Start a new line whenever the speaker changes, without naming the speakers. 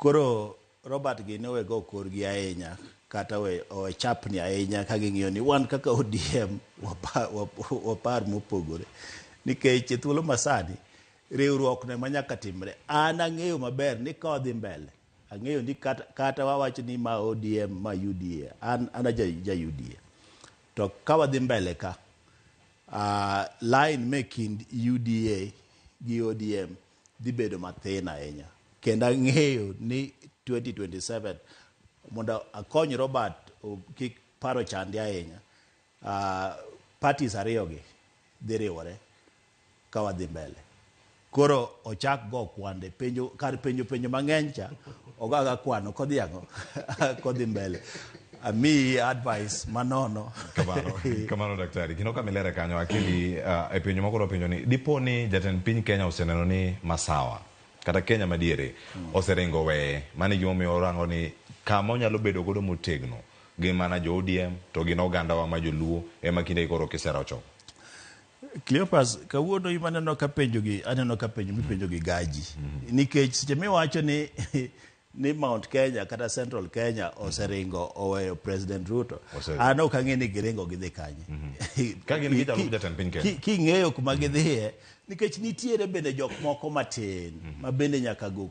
Koro Robert gi ne wego korgi ahinya kata we chapni ahinya ka ging'iyo ni wan kaka ODM wapar mopogore nikech thuolo masani riwruok ne manyaka timre. An ang'eyo maber ni ka odhi mbele, ang'eyo ni kata wawacho ni ma ODM ma UDA, an ja UDA, to ka wadhi mbele ka line me kind UDA gi ODM dhi bedo mathin ahinya, kendo ang'eyo ni 2027 mondo akony Robert kik paro chande ahinya, parties ariyogi dhi riwore ka wadhi mbele. Koro ochak go kwande kar penjo mang'eny cha ogaga kwano kodhiang'o kodhi mbele. Ami advice manono.
Kamano daktari. Kino kamilere kanyo akili e penjo makoro penjo ni dipo ni jatend piny Kenya oseneno ni masawa kata Kenya madiere oseringo weye, mani gimomiyo orango ni kama onyalo bedo godo motegno gi mana jo ODM to gin oganda wa ma joluo ema kinde koro kisera ochoko.
Cleopas, kawuono ima aneno ka penjo mipenjo gi gaji. Nikech seche miwacho ni Mount Kenya kata Central Kenya oseringo oweyo President Ruto, an ok ang'e ni giringo gidhi kanye.
Ka gin gijalup jatend piny Kenya.
King'eyo kuma gidhiye, nikech nitiere bende jok moko matin ma bende nyaka go